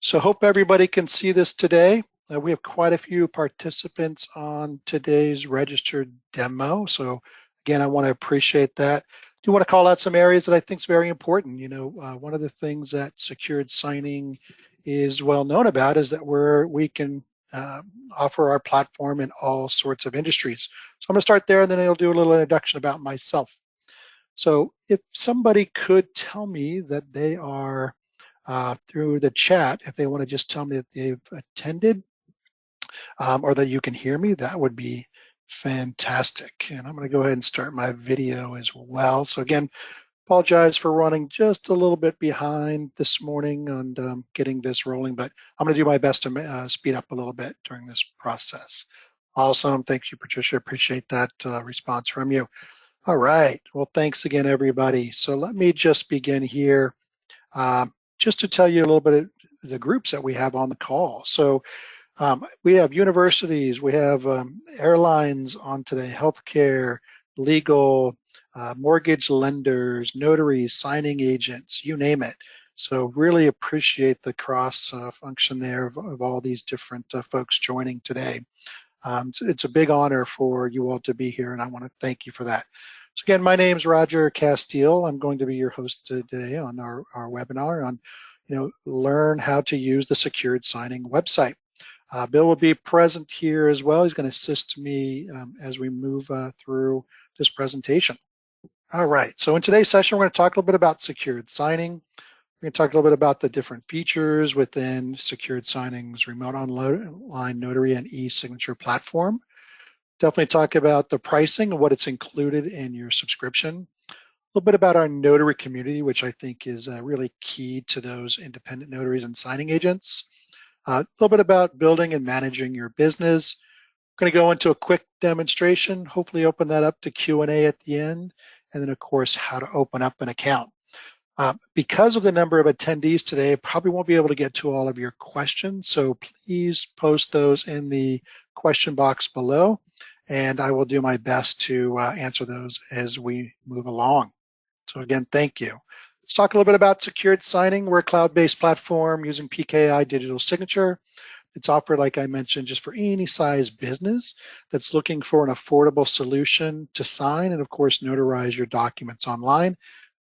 So hope everybody can see this today. We have quite a few participants on today's registered demo. So again, I want to appreciate that. I do want to call out some areas that I think is very important. One of the things that secured signing is well known about is that we can offer our platform in all sorts of industries. So I'm going to start there and then I'll do a little introduction about myself. So if somebody could tell me that they are through the chat, if they want to just tell me that they've attended or that you can hear me, that would be fantastic. And I'm going to go ahead and start my video as well. So again, apologize for running just a little bit behind this morning on getting this rolling, but I'm going to do my best to speed up a little bit during this process. Awesome. Thank you, Patricia. Appreciate that response from you. All right. Well, thanks again, everybody. So let me just begin here. Just to tell you a little bit of the groups that we have on the call. So we have universities, we have airlines on today, healthcare, legal, mortgage lenders, notaries, signing agents, you name it. So really appreciate the cross function there of all these different folks joining today. It's a big honor for you all to be here, and I want to thank you for that. So again, my name is Roger Castile. I'm going to be your host today on our webinar on, learn how to use the secured signing website. Bill will be present here as well. He's going to assist me as we move through this presentation. All right, so in today's session, we're going to talk a little bit about secured signing. We're going to talk a little bit about the different features within secured signing's remote online notary and e-signature platform. Definitely talk about the pricing and what it's included in your subscription. A little bit about our notary community, which I think is really key to those independent notaries and signing agents. A little bit about building and managing your business. We're going to go into a quick demonstration, hopefully open that up to Q&A at the end, and then of course, how to open up an account. Because of the number of attendees today, I probably won't be able to get to all of your questions, so please post those in the question box below, and I will do my best to answer those as we move along. So again, thank you. Let's talk a little bit about secured signing. We're a cloud-based platform using PKI digital signature. It's offered, like I mentioned, just for any size business that's looking for an affordable solution to sign and, of course, notarize your documents online.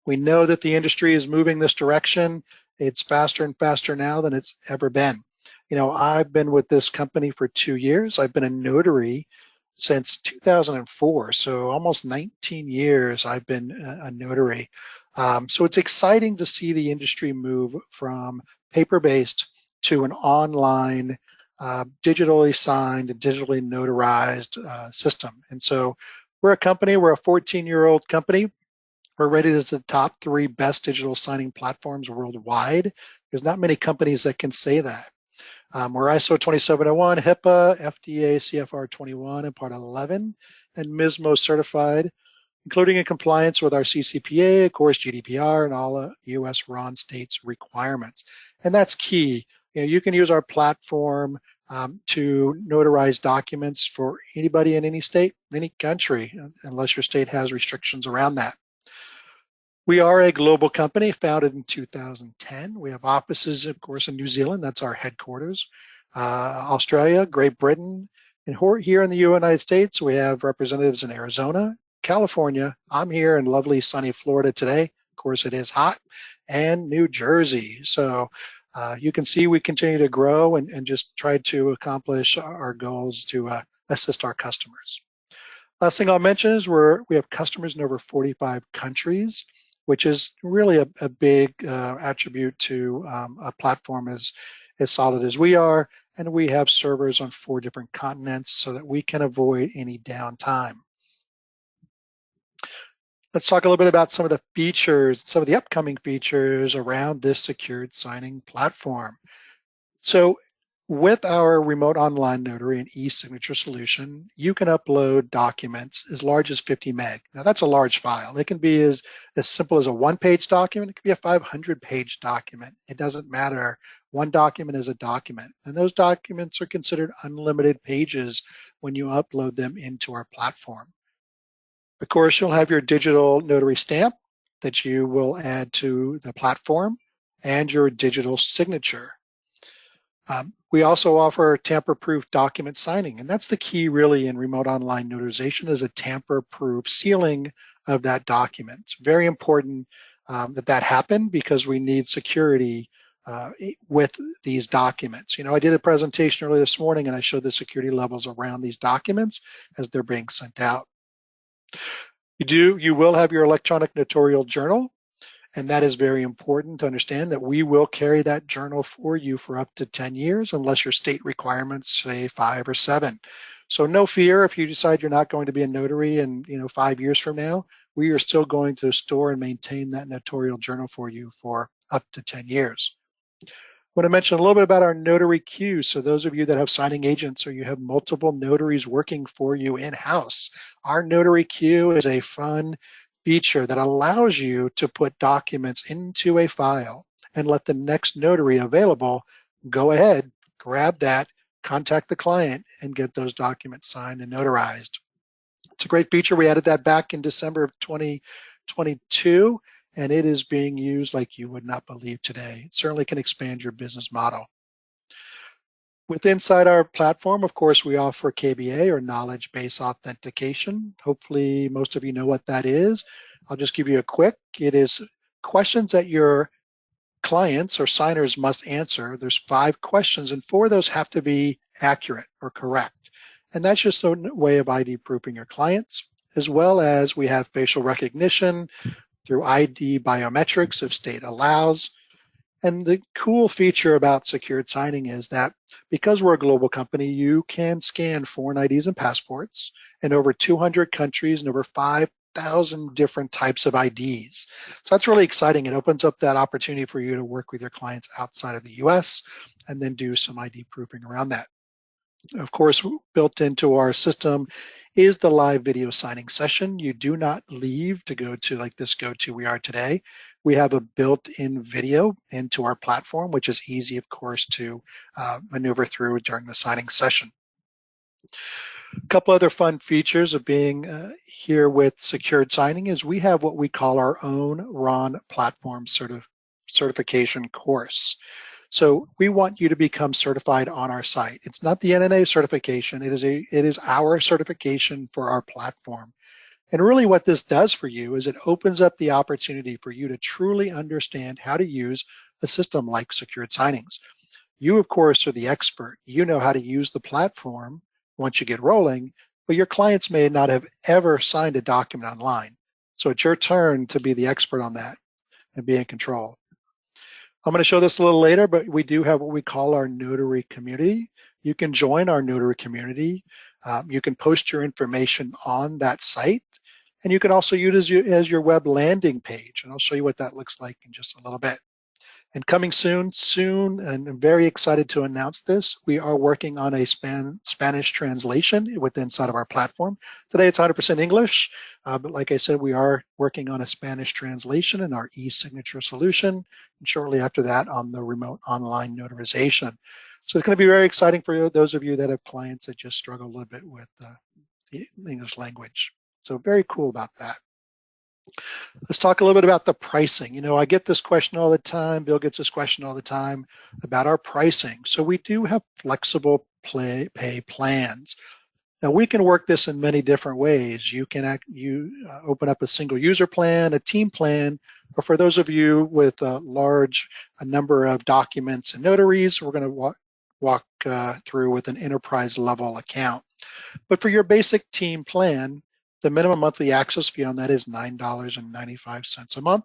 We know that the industry is moving this direction. It's faster and faster now than it's ever been. I've been with this company for 2 years. I've been a notary since 2004, so almost 19 years I've been a notary. So it's exciting to see the industry move from paper-based to an online, digitally signed, digitally notarized system. And so we're a 14-year-old company. We're rated as the top 3 best digital signing platforms worldwide. There's not many companies that can say that. We're ISO 27001, HIPAA, FDA, CFR 21, and Part 11, and MISMO certified, including in compliance with our CCPA, of course, GDPR, and all US RON states requirements. And that's key. You can use our platform to notarize documents for anybody in any state, any country, unless your state has restrictions around that. We are a global company founded in 2010. We have offices, of course, in New Zealand. That's our headquarters. Australia, Great Britain, and here in the United States, we have representatives in Arizona, California. I'm here in lovely sunny Florida today. Of course, it is hot, and New Jersey. So you can see we continue to grow and just try to accomplish our goals to assist our customers. Last thing I'll mention is we have customers in over 45 countries, which is really a big attribute to a platform as solid as we are. And we have servers on 4 different continents so that we can avoid any downtime. Let's talk a little bit about some of the features, some of the upcoming features around this secured signing platform. So with our remote online notary and e-signature solution, you can upload documents as large as 50 meg. Now that's a large file. It can be as simple as a 1-page document. It can be a 500-page document. It doesn't matter. One document is a document. And those documents are considered unlimited pages when you upload them into our platform. Of course, you'll have your digital notary stamp that you will add to the platform and your digital signature. We also offer tamper-proof document signing, and that's the key really in remote online notarization is a tamper-proof sealing of that document. It's very important that happen because we need security with these documents. You know, I did a presentation earlier this morning and I showed the security levels around these documents as they're being sent out. You will have your electronic notarial journal. And that is very important to understand that we will carry that journal for you for up to 10 years unless your state requirements say 5 or 7. So no fear if you decide you're not going to be a notary in 5 years from now, we are still going to store and maintain that notarial journal for you for up to 10 years. I want to mention a little bit about our notary queue. So those of you that have signing agents or you have multiple notaries working for you in-house, our notary queue is a fun feature that allows you to put documents into a file and let the next notary available go ahead, grab that, contact the client, and get those documents signed and notarized. It's a great feature. We added that back in December of 2022, and it is being used like you would not believe today. It certainly can expand your business model. Inside our platform, of course, we offer KBA or knowledge base authentication. Hopefully most of you know what that is. I'll just give you a quick. It is questions that your clients or signers must answer. There's 5 questions and 4 of those have to be accurate or correct. And that's just a way of ID proofing your clients, as well as we have facial recognition through ID biometrics if state allows. And the cool feature about secured signing is that because we're a global company, you can scan foreign IDs and passports in over 200 countries and over 5,000 different types of IDs. So that's really exciting. It opens up that opportunity for you to work with your clients outside of the US and then do some ID proofing around that. Of course, built into our system is the live video signing session. You do not leave to go to like this go-to we are today. We have a built-in video into our platform, which is easy, of course, to maneuver through during the signing session. A couple other fun features of being here with secured signing is we have what we call our own RON platform certification course. So we want you to become certified on our site. It's not the NNA certification. It is our certification for our platform. And really what this does for you is it opens up the opportunity for you to truly understand how to use a system like secured signings. You, of course, are the expert. You know how to use the platform once you get rolling, but your clients may not have ever signed a document online. So it's your turn to be the expert on that and be in control. I'm going to show this a little later, but we do have what we call our notary community. You can join our notary community. You can post your information on that site, and you can also use it as your web landing page. And I'll show you what that looks like in just a little bit. And coming soon, and I'm very excited to announce this, we are working on a Spanish translation inside of our platform. Today it's 100% English, but like I said, we are working on a Spanish translation in our e-signature solution, and shortly after that on the remote online notarization. So it's going to be very exciting for those of you that have clients that just struggle a little bit with the English language. So very cool about that. Let's talk a little bit about the pricing. You know, I get this question all the time. Bill gets this question all the time about our pricing. So we do have flexible pay plans. Now we can work this in many different ways. You can open up a single user plan, a team plan, or for those of you with a number of documents and notaries, we're going to walk through with an enterprise level account. But for your basic team plan, the minimum monthly access fee on that is $9.95 a month.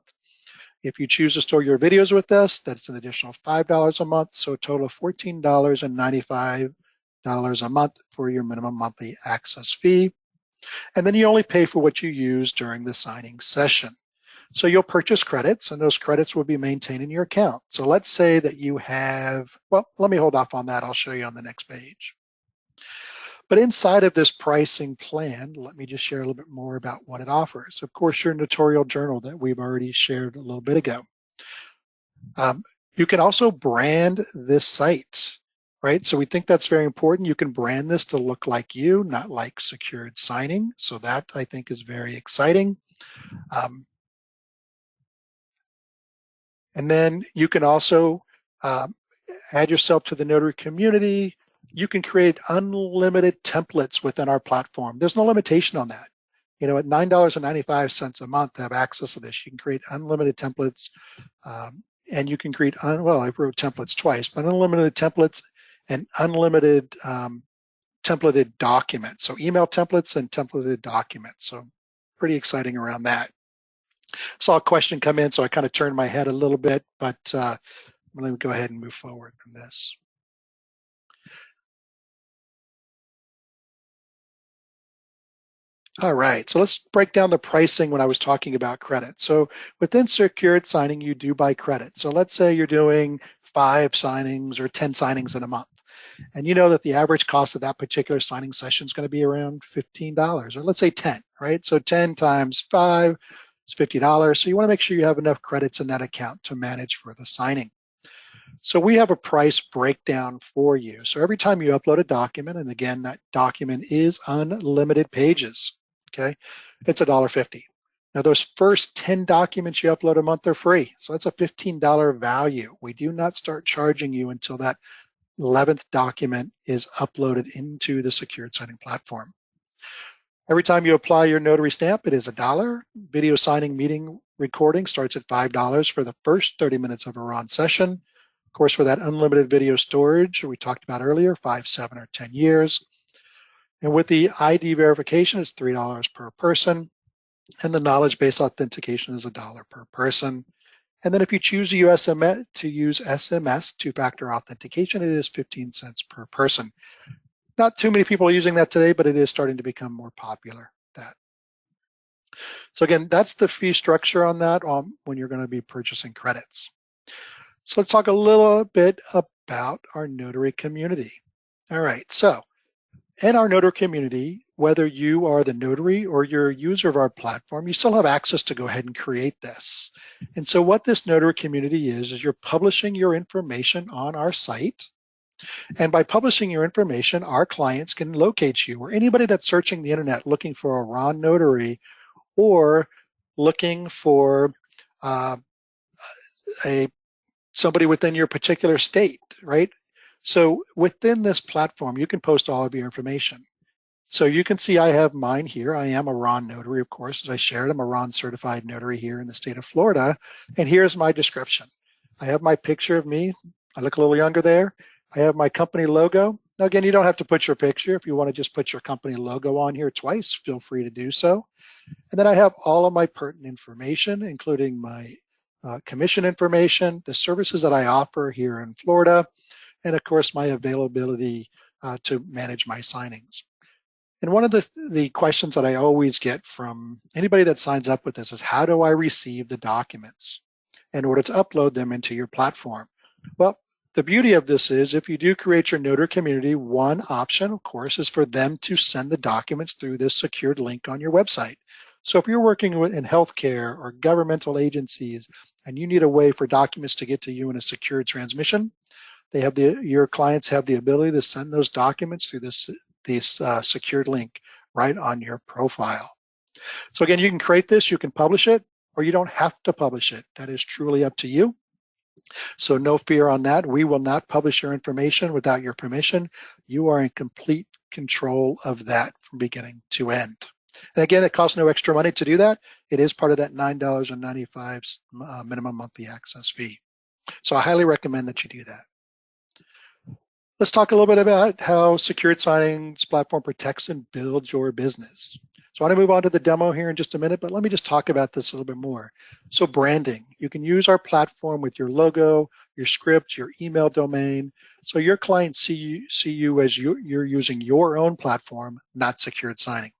If you choose to store your videos with us, that's an additional $5 a month, so a total of $14.95 a month for your minimum monthly access fee. And then you only pay for what you use during the signing session. So you'll purchase credits, and those credits will be maintained in your account. So let's say that you have, well, let me hold off on that. I'll show you on the next page. But inside of this pricing plan, let me just share a little bit more about what it offers. Of course, your notarial journal that we've already shared a little bit ago. You can also brand this site, right? So we think that's very important. You can brand this to look like you, not like secured signing. So that I think is very exciting. And then you can also add yourself to the notary community. You can create unlimited templates within our platform. There's no limitation on that. At $9.95 a month to have access to this, you can create unlimited templates, and you can create, well, I wrote templates twice, but unlimited templates and unlimited templated documents. So email templates and templated documents. So pretty exciting around that. Saw a question come in, so I kind of turned my head a little bit, but let me go ahead and move forward from this. All right, so let's break down the pricing when I was talking about credit. So within secured signing, you do by credit. So let's say you're doing 5 signings or 10 signings in a month. And you know that the average cost of that particular signing session is going to be around $15, or let's say 10, right? So 10 times 5 is $50. So you want to make sure you have enough credits in that account to manage for the signing. So we have a price breakdown for you. So every time you upload a document, and again, that document is unlimited pages, okay? It's $1.50. Now those first 10 documents you upload a month are free. So that's a $15 value. We do not start charging you until that 11th document is uploaded into the secured signing platform. Every time you apply your notary stamp, it is $1. Video signing meeting recording starts at $5 for the first 30 minutes of a RON session. Of course, for that unlimited video storage we talked about earlier, 5, 7, or 10 years. And with the ID verification, it's $3 per person. And the knowledge base authentication is $1 per person. And then if you choose to use SMS, two-factor authentication, it is 15 cents per person. Not too many people are using that today, but it is starting to become more popular. So again, that's the fee structure on that when you're going to be purchasing credits. So let's talk a little bit about our notary community. All right, so in our notary community, whether you are the notary or you're a user of our platform, you still have access to go ahead and create this. And so what this notary community is you're publishing your information on our site. And by publishing your information, our clients can locate you, or anybody that's searching the internet looking for a RON notary or looking for somebody within your particular state, right? So within this platform, you can post all of your information. So you can see I have mine here. I am a RON notary, of course, as I shared. I'm a RON certified notary here in the state of Florida. And here's my description. I have my picture of me. I look a little younger there. I have my company logo. Now, again, you don't have to put your picture. If you want to just put your company logo on here twice, feel free to do so. And then I have all of my pertinent information, including my commission information, the services that I offer here in Florida, and of course, my availability to manage my signings. And one of the questions that I always get from anybody that signs up with this is, how do I receive the documents in order to upload them into your platform? Well, the beauty of this is if you do create your notary community, one option, of course, is for them to send the documents through this secured link on your website. So if you're working in healthcare or governmental agencies and you need a way for documents to get to you in a secured transmission, your clients have the ability to send those documents through this secured link right on your profile. So again, you can create this, you can publish it, or you don't have to publish it. That is truly up to you. So no fear on that. We will not publish your information without your permission. You are in complete control of that from beginning to end. And again, it costs no extra money to do that. It is part of that $9.95 minimum monthly access fee. So I highly recommend that you do that. Let's talk a little bit about how Secured Signing's platform protects and builds your business. So I want to move on to the demo here in just a minute, but let me just talk about this a little bit more. So branding, you can use our platform with your logo, your script, your email domain, so your clients see you as you're using your own platform, not Secured Signing.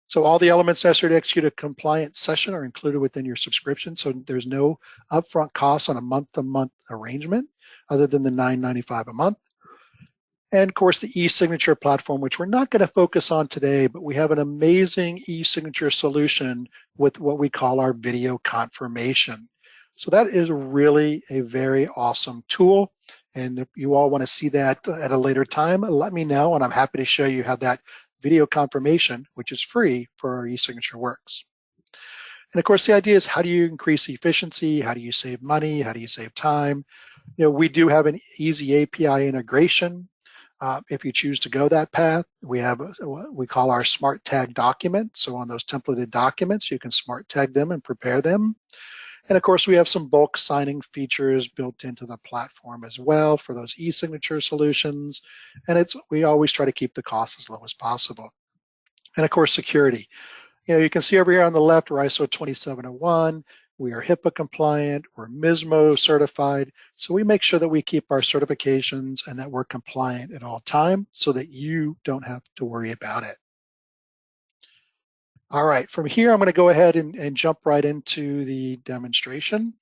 So all the elements necessary to execute a compliant session are included within your subscription, so there's no upfront costs on a month-to-month arrangement other than the $9.95 a month. And of course, the e-signature platform, which we're not going to focus on today, but we have an amazing e-signature solution with what we call our video confirmation. So that is really a very awesome tool. And if you all want to see that at a later time, let me know, and I'm happy to show you how that video confirmation, which is free for our e-signature, works. And of course, the idea is, how do you increase efficiency? How do you save money? How do you save time? We do have an easy API integration. If you choose to go that path, we have what we call our smart tag document. So on those templated documents, you can smart tag them and prepare them. And of course, we have some bulk signing features built into the platform as well for those e-signature solutions. And we always try to keep the cost as low as possible. And of course, security. You can see over here on the left, we're ISO 27001. We are HIPAA compliant, we're MISMO certified. So we make sure that we keep our certifications and that we're compliant at all time so that you don't have to worry about it. All right, from here, I'm going to go ahead and jump right into the demonstration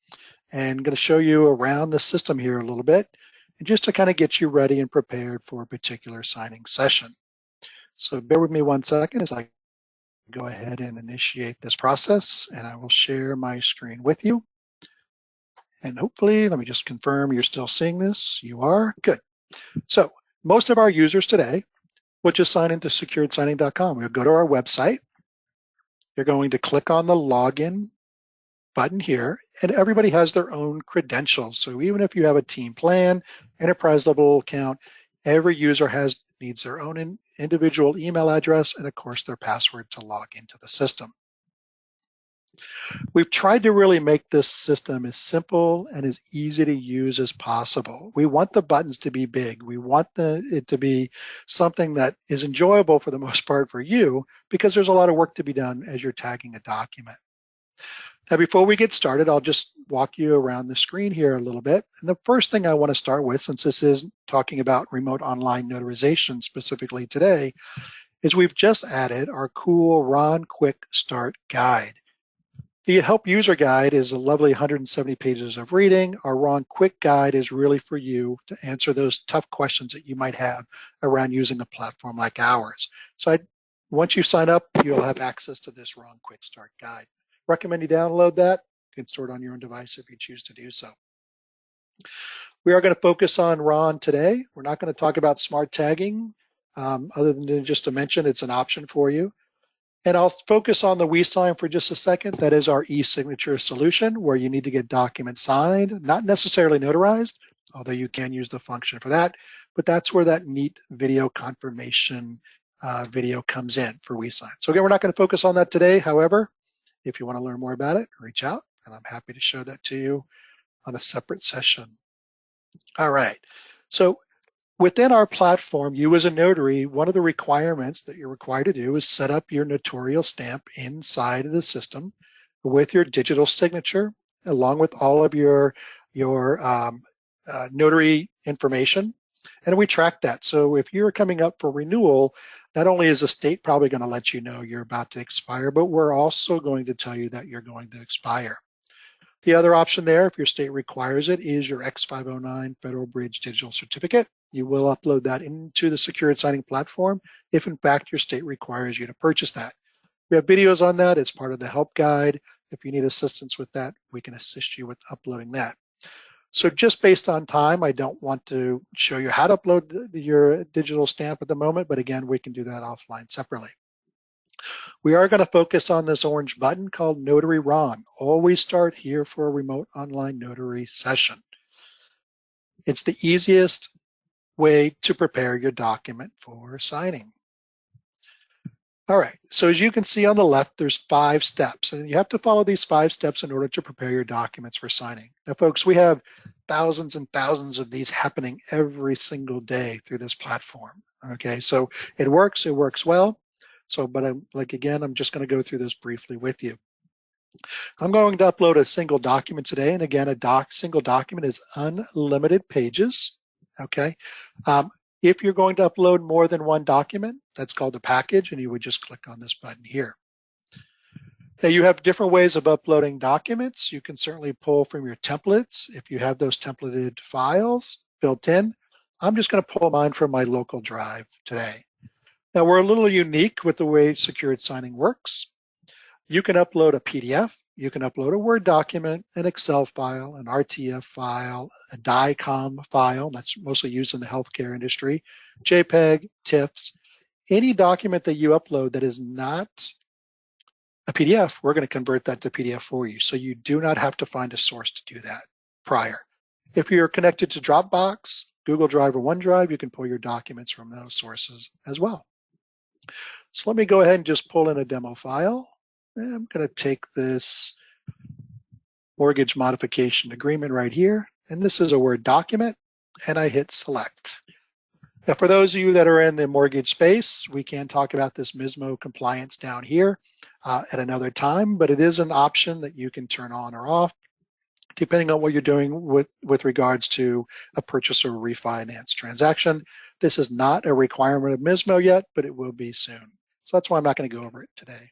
and I'm going to show you around the system here a little bit, and just to kind of get you ready and prepared for a particular signing session. So bear with me 1 second as I go ahead and initiate this process, and I will share my screen with you. And hopefully, let me just confirm you're still seeing this. You are, good. So most of our users today will just sign into securedsigning.com. We'll go to our website. You're going to click on the login button here, and everybody has their own credentials. So even if you have a team plan, enterprise level account, every user needs their own individual email address and of course their password to log into the system. We've tried to really make this system as simple and as easy to use as possible. We want the buttons to be big. We want it to be something that is enjoyable for the most part for you, because there's a lot of work to be done as you're tagging a document. Now, before we get started, I'll just walk you around the screen here a little bit. And the first thing I want to start with, since this is talking about remote online notarization specifically today, is we've just added our cool Ron Quick Start Guide. The Help User Guide is a lovely 170 pages of reading. Our Ron Quick Guide is really for you to answer those tough questions that you might have around using a platform like ours. So once you sign up, you'll have access to this Ron Quick Start Guide. Recommend you download that. You can store it on your own device if you choose to do so. We are going to focus on Ron today. We're not going to talk about smart tagging, other than just to mention it's an option for you. And I'll focus on the WeSign for just a second. That is our e-signature solution where you need to get documents signed, not necessarily notarized, although you can use the function for that. But that's where that neat video confirmation video comes in for WeSign. So again, we're not going to focus on that today. However, if you want to learn more about it, reach out, and I'm happy to show that to you on a separate session. All right, so within our platform, you as a notary, one of the requirements that you're required to do is set up your notarial stamp inside of the system with your digital signature, along with all of your notary information. And we track that. So if you're coming up for renewal, not only is the state probably going to let you know you're about to expire, but we're also going to tell you that you're going to expire. The other option there, if your state requires it, is your X509 Federal Bridge Digital Certificate. You will upload that into the Secured Signing platform if in fact your state requires you to purchase that. We have videos on that. It's part of the help guide. If you need assistance with that, we can assist you with uploading that. So just based on time, I don't want to show you how to upload your digital stamp at the moment, but again, we can do that offline separately. We are going to focus on this orange button called Notary Ron. Always start here for a remote online notary session. It's the easiest way to prepare your document for signing. All right, so as you can see on the left, there's 5 steps, and you have to follow these 5 steps in order to prepare your documents for signing. Now, folks, we have thousands and thousands of these happening every single day through this platform. Okay, so it works well. So, but I'm just going to go through this briefly with you. I'm going to upload a single document today, and again, a single document is unlimited pages. Okay. If you're going to upload more than one document, that's called a package, and you would just click on this button here. Now, you have different ways of uploading documents. You can certainly pull from your templates if you have those templated files built in. I'm just going to pull mine from my local drive today. Now, we're a little unique with the way Secured Signing works. You can upload a PDF, you can upload a Word document, an Excel file, an RTF file, a DICOM file, that's mostly used in the healthcare industry, JPEG, TIFFs. Any document that you upload that is not a PDF, we're going to convert that to PDF for you. So you do not have to find a source to do that prior. If you're connected to Dropbox, Google Drive, or OneDrive, you can pull your documents from those sources as well. So let me go ahead and just pull in a demo file. And I'm going to take this mortgage modification agreement right here, and this is a Word document, and I hit select. Now, for those of you that are in the mortgage space, we can talk about this MISMO compliance down here at another time, but it is an option that you can turn on or off depending on what you're doing with regards to a purchase or refinance transaction. This is not a requirement of MISMO yet, but it will be soon. So that's why I'm not going to go over it today.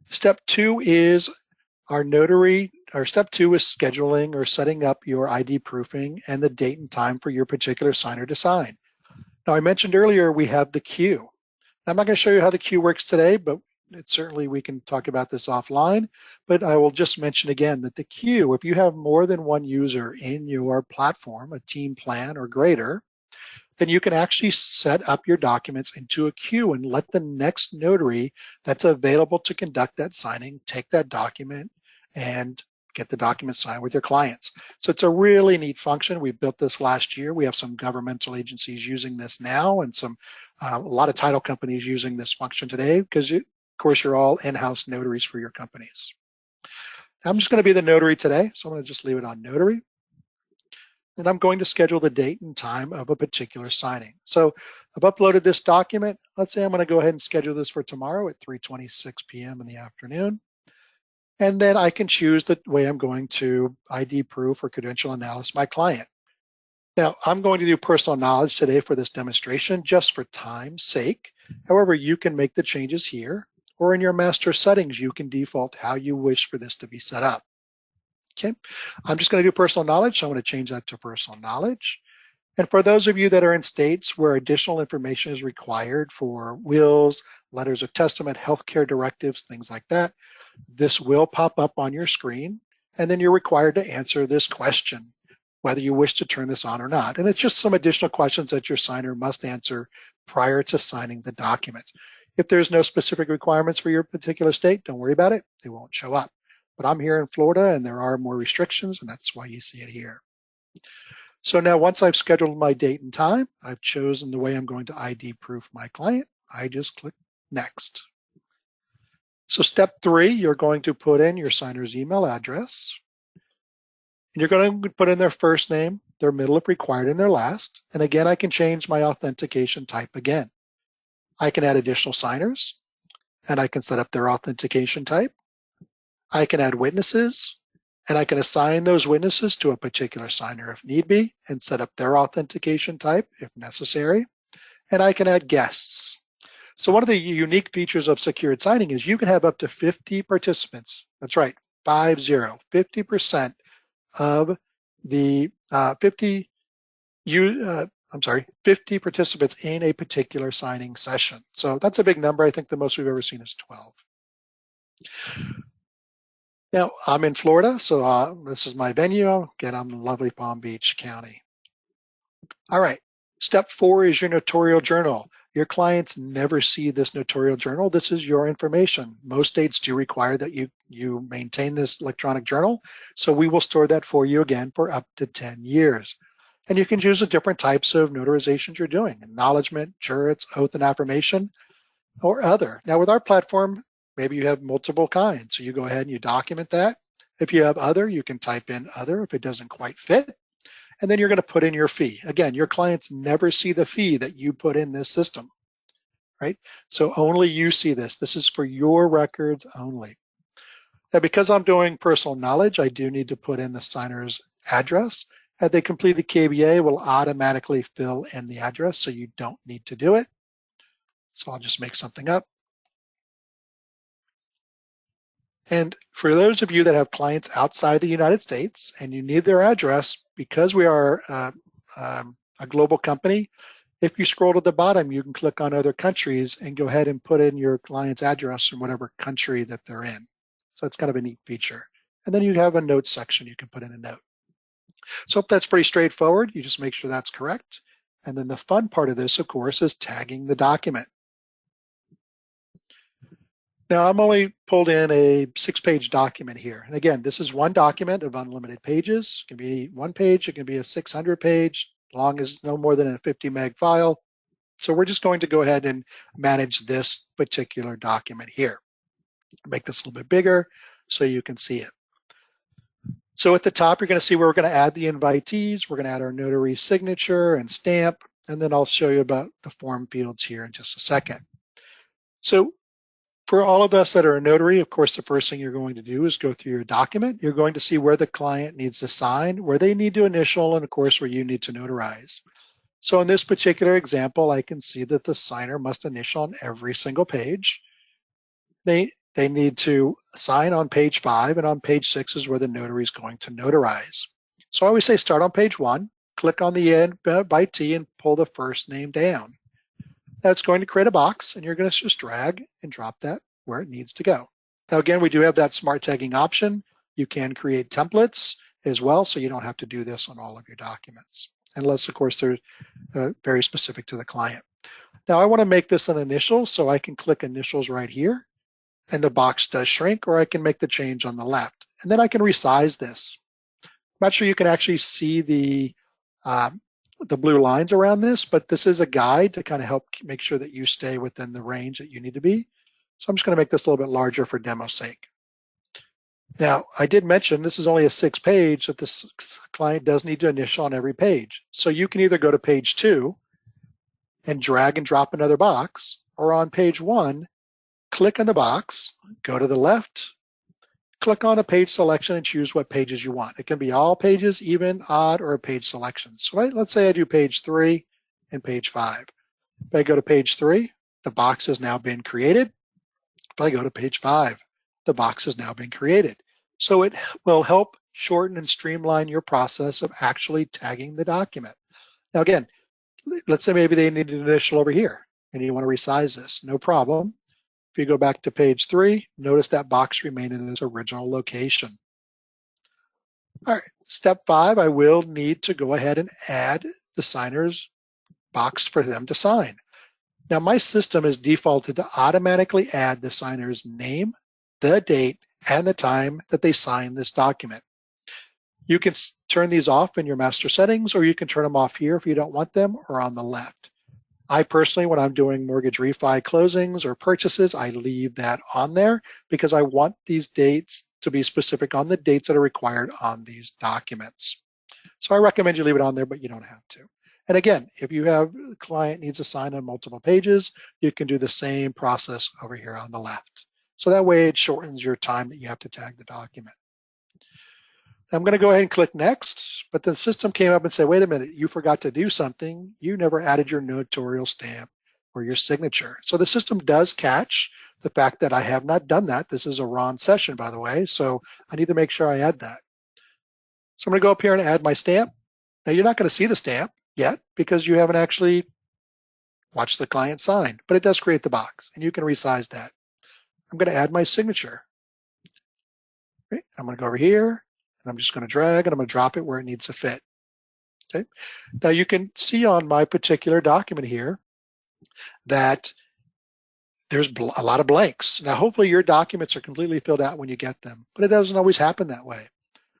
Step two is step two is scheduling or setting up your ID proofing and the date and time for your particular signer to sign. Now, I mentioned earlier we have the queue. I'm not going to show you how the queue works today, but certainly we can talk about this offline. But I will just mention again that the queue, if you have more than one user in your platform, a team plan or greater, then you can actually set up your documents into a queue and let the next notary that's available to conduct that signing take that document and get the document signed with your clients. So it's a really neat function. We built this last year. We have some governmental agencies using this now and a lot of title companies using this function today because, of course, you're all in-house notaries for your companies. Now, I'm just going to be the notary today, so I'm going to just leave it on notary. And I'm going to schedule the date and time of a particular signing. So I've uploaded this document. Let's say I'm going to go ahead and schedule this for tomorrow at 3:26 p.m. in the afternoon. And then I can choose the way I'm going to ID proof or credential analysis my client. Now, I'm going to do personal knowledge today for this demonstration just for time's sake. However, you can make the changes here, or in your master settings, you can default how you wish for this to be set up. Okay, I'm just going to do personal knowledge, so I'm going to change that to personal knowledge. And for those of you that are in states where additional information is required for wills, letters of testament, healthcare directives, things like that, this will pop up on your screen, and then you're required to answer this question, whether you wish to turn this on or not. And it's just some additional questions that your signer must answer prior to signing the document. If there's no specific requirements for your particular state, don't worry about it. They won't show up. But I'm here in Florida, and there are more restrictions, and that's why you see it here. So now once I've scheduled my date and time, I've chosen the way I'm going to ID proof my client, I just click next. So step three, you're going to put in your signer's email address. And you're going to put in their first name, their middle if required, and their last. And again, I can change my authentication type again. I can add additional signers, and I can set up their authentication type. I can add witnesses, and I can assign those witnesses to a particular signer if need be and set up their authentication type if necessary. And I can add guests. So one of the unique features of secured signing is you can have up to 50 participants. That's right, 50% of the 50 participants in a particular signing session. So that's a big number. I think the most we've ever seen is 12. Now, I'm in Florida, so this is my venue. Again, I'm in lovely Palm Beach County. All right, step four is your notarial journal. Your clients never see this notarial journal. This is your information. Most states do require that you maintain this electronic journal, so we will store that for you again for up to 10 years. And you can choose the different types of notarizations you're doing: acknowledgement, jurates, oath and affirmation, or other. Now with our platform, maybe you have multiple kinds, so you go ahead and you document that. If you have other, you can type in other if it doesn't quite fit. And then you're going to put in your fee. Again, your clients never see the fee that you put in this system, right? So only you see this. This is for your records only. Now, because I'm doing personal knowledge, I do need to put in the signer's address. As they complete the KBA, will automatically fill in the address, so you don't need to do it. So I'll just make something up. And for those of you that have clients outside the United States and you need their address, because we are a global company, if you scroll to the bottom, you can click on other countries and go ahead and put in your client's address in whatever country that they're in. So it's kind of a neat feature. And then you have a notes section, you can put in a note. So that's pretty straightforward. You just make sure that's correct. And then the fun part of this, of course, is tagging the document. Now I'm only pulled in a 6-page document here. And again, this is one document of unlimited pages. It can be one page, it can be a 600 page, as long as it's no more than a 50 meg file. So we're just going to go ahead and manage this particular document here. Make this a little bit bigger so you can see it. So at the top, you're going to see where we're going to add the invitees. We're going to add our notary signature and stamp, and then I'll show you about the form fields here in just a second. So for all of us that are a notary, of course, the first thing you're going to do is go through your document. You're going to see where the client needs to sign, where they need to initial, and of course, where you need to notarize. So in this particular example, I can see that the signer must initial on every single page. They need to sign on page 5, and on page 6 is where the notary is going to notarize. So I always say start on page 1, click on the invitee, and pull the first name down. That's going to create a box, and you're going to just drag and drop that where it needs to go. Now again, we do have that smart tagging option. You can create templates as well, so you don't have to do this on all of your documents, unless of course they're very specific to the client. Now I want to make this an initial, so I can click initials right here, and the box does shrink, or I can make the change on the left. And then I can resize this. I'm not sure you can actually see the blue lines around this, but this is a guide to kind of help make sure that you stay within the range that you need to be. So I'm just going to make this a little bit larger for demo's sake. Now, I did mention this is only a 6-page, that this client does need to initial on every page. So you can either go to page 2 and drag and drop another box, or on page 1, click on the box, go to the left, click on a page selection and choose what pages you want. It can be all pages, even, odd, or a page selection. So let's say I do page 3 and page 5. If I go to page 3, the box has now been created. If I go to page 5, the box has now been created. So it will help shorten and streamline your process of actually tagging the document. Now again, let's say maybe they need an initial over here and you want to resize this. No problem. If you go back to page 3, notice that box remained in its original location. All right, step 5, I will need to go ahead and add the signer's box for them to sign. Now my system is defaulted to automatically add the signer's name, the date, and the time that they sign this document. You can turn these off in your master settings, or you can turn them off here if you don't want them, or on the left. I personally, when I'm doing mortgage refi closings or purchases, I leave that on there because I want these dates to be specific on the dates that are required on these documents. So I recommend you leave it on there, but you don't have to. And again, if you have a client needs to sign on multiple pages, you can do the same process over here on the left. So that way it shortens your time that you have to tag the document. I'm going to go ahead and click next, but the system came up and said, wait a minute, you forgot to do something. You never added your notarial stamp or your signature. So the system does catch the fact that I have not done that. This is a RON session, by the way, so I need to make sure I add that. So I'm going to go up here and add my stamp. Now you're not going to see the stamp yet because you haven't actually watched the client sign, but it does create the box and you can resize that. I'm going to add my signature. Okay. I'm going to go over here. I'm just going to drag and I'm going to drop it where it needs to fit. Okay. Now you can see on my particular document here that there's a lot of blanks. Now hopefully your documents are completely filled out when you get them, but it doesn't always happen that way.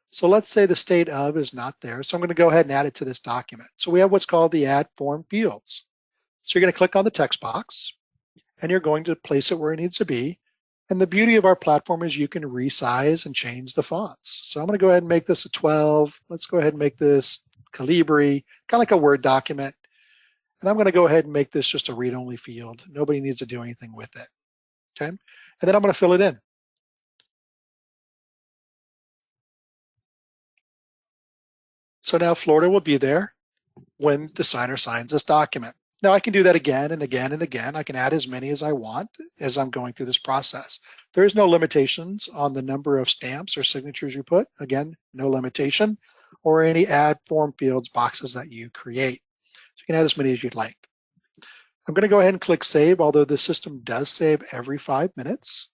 So let's say the state of is not there. So I'm going to go ahead and add it to this document. So we have what's called the add form fields. So you're going to click on the text box and you're going to place it where it needs to be. And the beauty of our platform is you can resize and change the fonts. So I'm going to go ahead and make this a 12. Let's go ahead and make this Calibri, kind of like a Word document. And I'm going to go ahead and make this just a read-only field. Nobody needs to do anything with it. Okay. And then I'm going to fill it in. So now Florida will be there when the signer signs this document. Now I can do that again and again and again. I can add as many as I want as I'm going through this process. There is no limitations on the number of stamps or signatures you put. Again, no limitation, or any add form fields boxes that you create. So you can add as many as you'd like. I'm going to go ahead and click save, although the system does save every 5 minutes.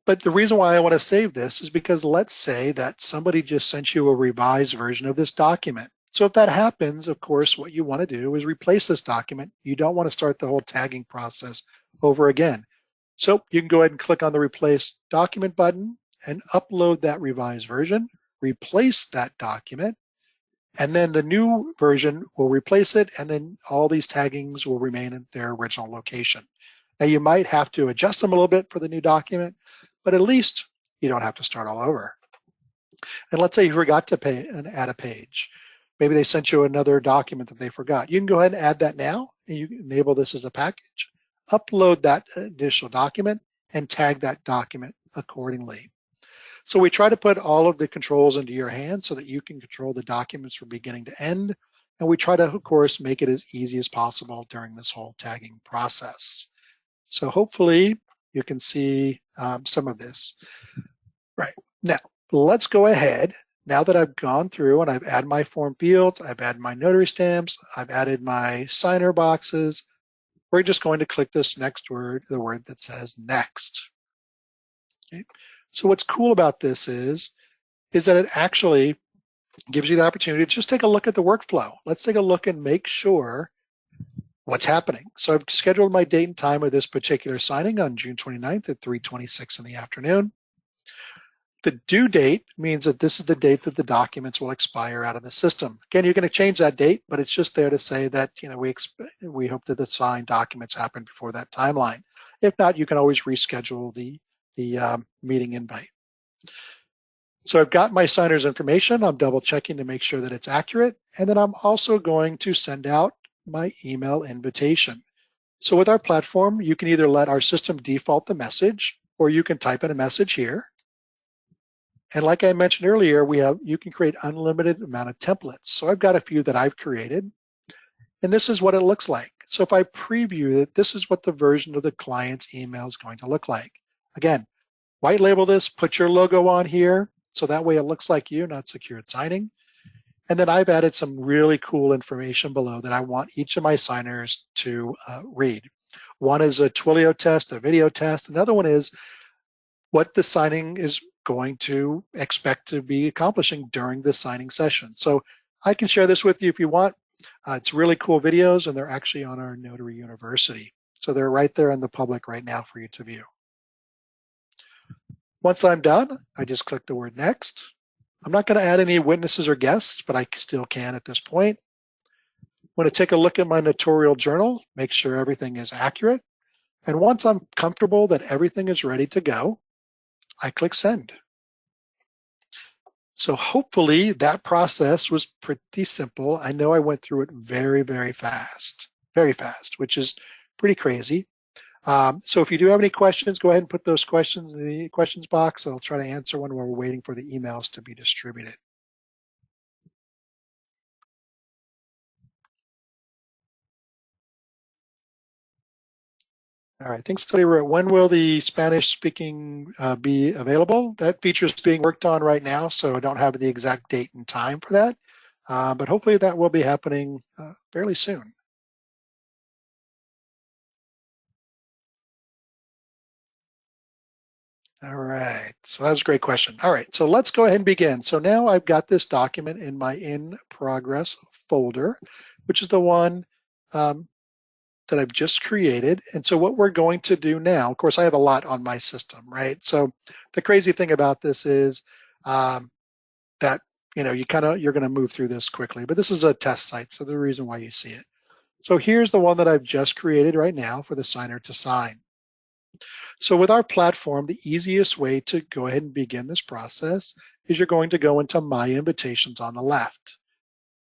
But the reason why I want to save this is because let's say that somebody just sent you a revised version of this document. So if that happens, of course, what you want to do is replace this document. You don't want to start the whole tagging process over again. So you can go ahead and click on the Replace Document button and upload that revised version, replace that document, and then the new version will replace it, and then all these taggings will remain in their original location. Now you might have to adjust them a little bit for the new document, but at least you don't have to start all over. And let's say you forgot to pay and add a page. Maybe they sent you another document that they forgot. You can go ahead and add that now, and you can enable this as a package. Upload that additional document and tag that document accordingly. So we try to put all of the controls into your hands so that you can control the documents from beginning to end. And we try to, of course, make it as easy as possible during this whole tagging process. So hopefully you can see some of this. Right, now let's go ahead. Now that I've gone through and I've added my form fields, I've added my notary stamps, I've added my signer boxes, we're just going to click this next word, the word that says next. Okay. So what's cool about this is that it actually gives you the opportunity to just take a look at the workflow. Let's take a look and make sure what's happening. So I've scheduled my date and time of this particular signing on June 29th at 3:26 in the afternoon. The due date means that this is the date that the documents will expire out of the system. Again, you're going to change that date, but it's just there to say that we hope that the signed documents happen before that timeline. If not, you can always reschedule the meeting invite. So I've got my signer's information. I'm double checking to make sure that it's accurate. And then I'm also going to send out my email invitation. So with our platform, you can either let our system default the message, or you can type in a message here. And like I mentioned earlier, you can create unlimited amount of templates. So I've got a few that I've created, and this is what it looks like. So if I preview it, this is what the version of the client's email is going to look like. Again, white label this, put your logo on here, so that way it looks like you, not secured signing. And then I've added some really cool information below that I want each of my signers to read. One is a Twilio test, a video test. Another one is what the signing is going to expect to be accomplishing during the signing session. So I can share this with you if you want. It's really cool videos, and they're actually on our Notary University. So they're right there in the public right now for you to view. Once I'm done, I just click the word next. I'm not going to add any witnesses or guests, but I still can at this point. I'm going to take a look at my notarial journal, make sure everything is accurate. And once I'm comfortable that everything is ready to go, I click send. So hopefully that process was pretty simple. I know I went through it very, very fast, which is pretty crazy. So if you do have any questions, go ahead and put those questions in the questions box, and I'll try to answer one while we're waiting for the emails to be distributed. All right, thanks, somebody wrote, when will the Spanish speaking be available? That feature is being worked on right now, so I don't have the exact date and time for that, but hopefully that will be happening fairly soon. All right, so that was a great question. All right, so let's go ahead and begin. So now I've got this document in my in progress folder, which is the one that I've just created. And so what we're going to do now, of course, I have a lot on my system, right? So the crazy thing about this is that you're going to move through this quickly, but this is a test site, so the reason why you see it. So here's the one that I've just created right now for the signer to sign. So with our platform, the easiest way to go ahead and begin this process is you're going to go into My Invitations on the left.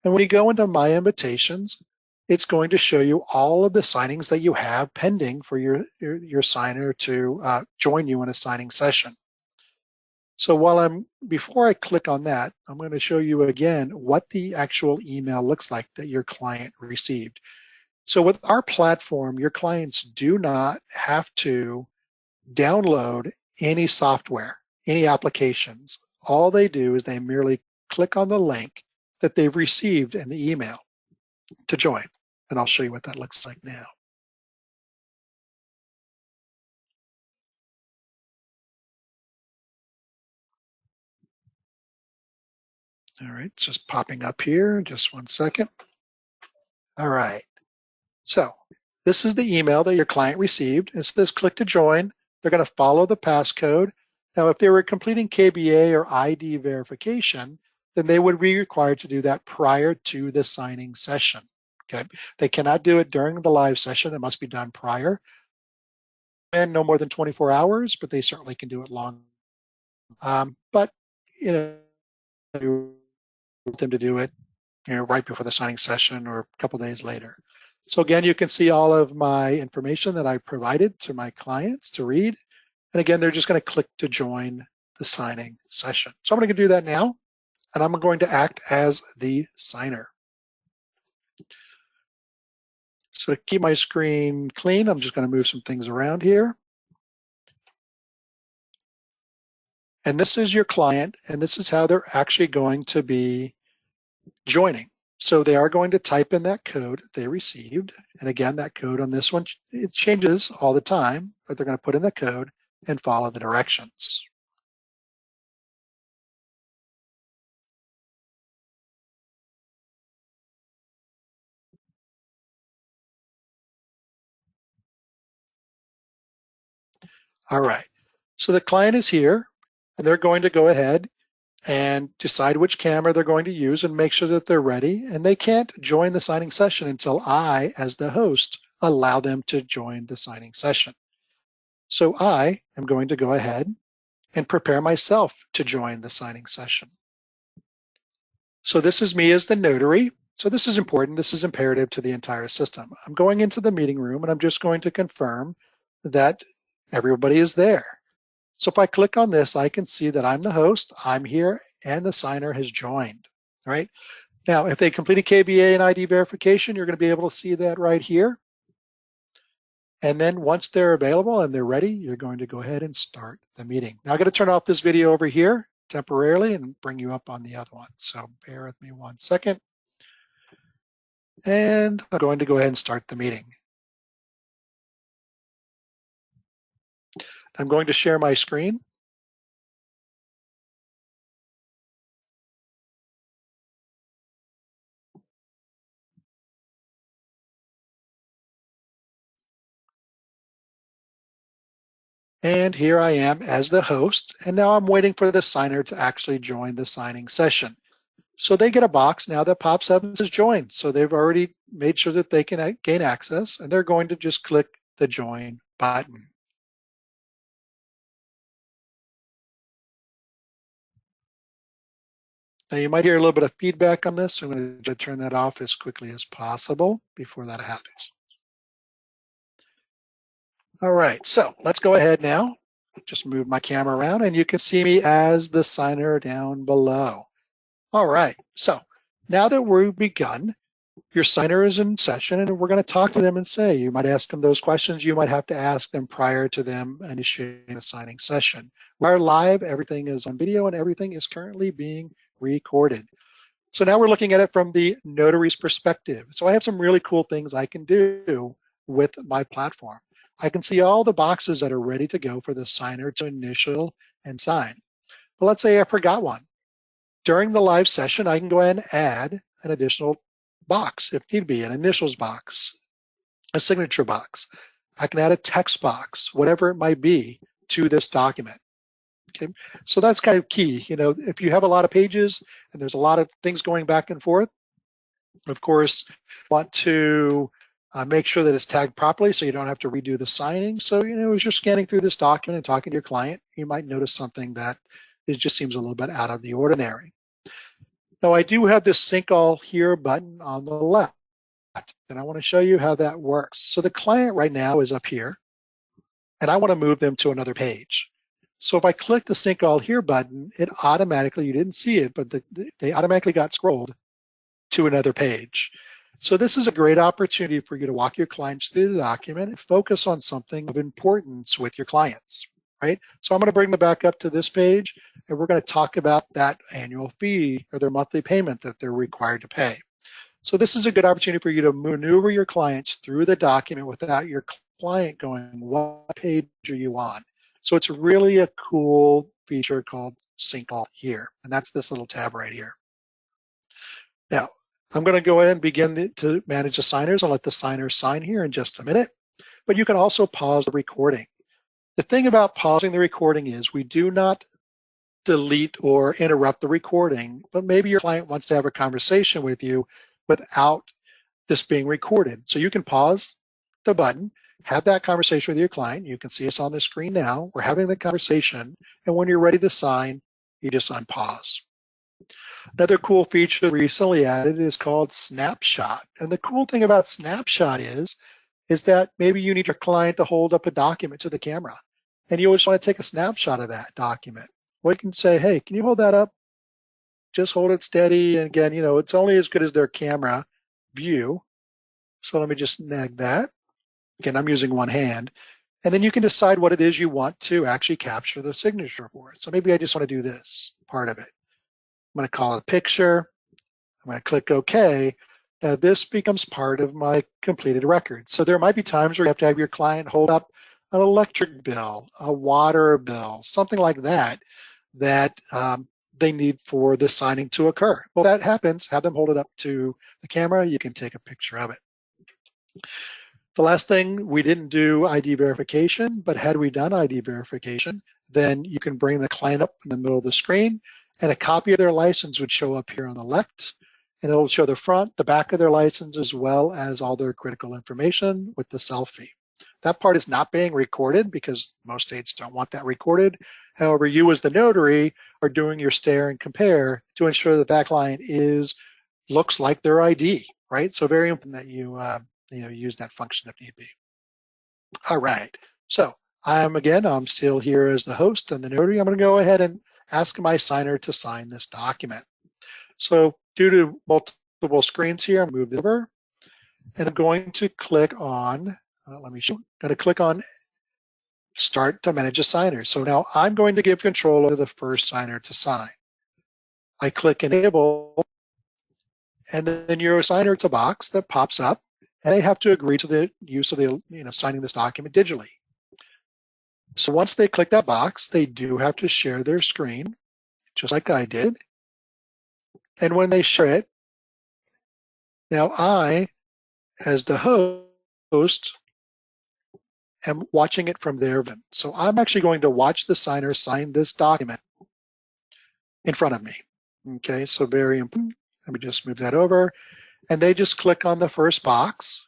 And when you go into My Invitations, it's going to show you all of the signings that you have pending for your signer to join you in a signing session. So before I click on that, I'm going to show you again what the actual email looks like that your client received. So with our platform, your clients do not have to download any software, any applications. All they do is they merely click on the link that they've received in the email to join. And I'll show you what that looks like now. All right, it's just popping up here. Just one second. All right, so this is the email that your client received. It says click to join. They're going to follow the passcode. Now, if they were completing KBA or ID verification, then they would be required to do that prior to the signing session. Okay, they cannot do it during the live session. It must be done prior, and no more than 24 hours, but they certainly can do it long. But you know, you want them to do it, right before the signing session or a couple days later. So again, you can see all of my information that I provided to my clients to read. And again, they're just going to click to join the signing session. So I'm going to do that now, and I'm going to act as the signer. So to keep my screen clean, I'm just going to move some things around here. And this is your client, and this is how they're actually going to be joining. So they are going to type in that code they received. And again, that code on this one, it changes all the time, but they're going to put in the code and follow the directions. All right, so the client is here, and they're going to go ahead and decide which camera they're going to use and make sure that they're ready. And they can't join the signing session until I, as the host, allow them to join the signing session. So I am going to go ahead and prepare myself to join the signing session. So this is me as the notary. So this is important. This is imperative to the entire system. I'm going into the meeting room, and I'm just going to confirm that everybody is there. So if I click on this, I can see that I'm the host, I'm here, and the signer has joined, right? Now, if they completed KBA and ID verification, you're going to be able to see that right here. And then once they're available and they're ready, you're going to go ahead and start the meeting. Now I'm going to turn off this video over here temporarily and bring you up on the other one. So bear with me 1 second. And I'm going to go ahead and start the meeting. I'm going to share my screen. And here I am as the host. And now I'm waiting for the signer to actually join the signing session. So they get a box now that pops up and says join. So they've already made sure that they can gain access, and they're going to just click the join button. Now you might hear a little bit of feedback on this. So I'm going to turn that off as quickly as possible before that happens. All right, so let's go ahead now. Just move my camera around and you can see me as the signer down below. All right, so now that we've begun, your signer is in session and we're going to talk to them and say, you might ask them those questions you might have to ask them prior to them initiating the signing session. We're live, everything is on video and everything is currently being recorded. So now we're looking at it from the notary's perspective. So I have some really cool things I can do with my platform. I can see all the boxes that are ready to go for the signer to initial and sign. But let's say I forgot one. During the live session, I can go ahead and add an additional box if need be, an initials box, a signature box. I can add a text box, whatever it might be, to this document. Okay, so that's kind of key. If you have a lot of pages and there's a lot of things going back and forth, of course, want to make sure that it's tagged properly so you don't have to redo the signing. So, as you're scanning through this document and talking to your client, you might notice something that just seems a little bit out of the ordinary. Now, I do have this sync all here button on the left, and I want to show you how that works. So the client right now is up here, and I want to move them to another page. So if I click the sync all here button, it automatically, you didn't see it, but they automatically got scrolled to another page. So this is a great opportunity for you to walk your clients through the document and focus on something of importance with your clients, right? So I'm going to bring them back up to this page, and we're going to talk about that annual fee or their monthly payment that they're required to pay. So this is a good opportunity for you to maneuver your clients through the document without your client going, what page are you on? So it's really a cool feature called Sync All here, and that's this little tab right here. Now, I'm going to go ahead and begin to manage the signers. I'll let the signers sign here in just a minute, but you can also pause the recording. The thing about pausing the recording is we do not delete or interrupt the recording, but maybe your client wants to have a conversation with you without this being recorded. So you can pause the button, have that conversation with your client. You can see us on the screen now. We're having the conversation, and when you're ready to sign, you just unpause. Another cool feature recently added is called Snapshot. And the cool thing about Snapshot is that maybe you need your client to hold up a document to the camera, and you always want to take a snapshot of that document. Well, you can say, hey, can you hold that up? Just hold it steady. And again, it's only as good as their camera view. So let me just snag that. Again, I'm using one hand. And then you can decide what it is you want to actually capture the signature for. So maybe I just want to do this part of it. I'm going to call it a picture. I'm going to click OK. Now this becomes part of my completed record. So there might be times where you have to have your client hold up an electric bill, a water bill, something like that, that they need for the signing to occur. Well, that happens. Have them hold it up to the camera. You can take a picture of it. The last thing, we didn't do ID verification, but had we done ID verification, then you can bring the client up in the middle of the screen, and a copy of their license would show up here on the left, and it'll show the front, the back of their license, as well as all their critical information with the selfie. That part is not being recorded because most states don't want that recorded. However, you as the notary are doing your stare and compare to ensure that that client looks like their ID, right? So very important that you use that function if need be. All right, so I'm still here as the host and the notary. I'm going to go ahead and ask my signer to sign this document. So due to multiple screens here, I'm moved over, and I'm going to click on, Start to Manage a Signer. So now I'm going to give control over the first signer to sign. I click Enable, and then your signer, it's a box that pops up, and they have to agree to the use of the, signing this document digitally. So once they click that box, they do have to share their screen, just like I did. And when they share it, now I, as the host, am watching it from their view. So I'm actually going to watch the signer sign this document in front of me. Okay, so very important. Let me just move that over. And they just click on the first box.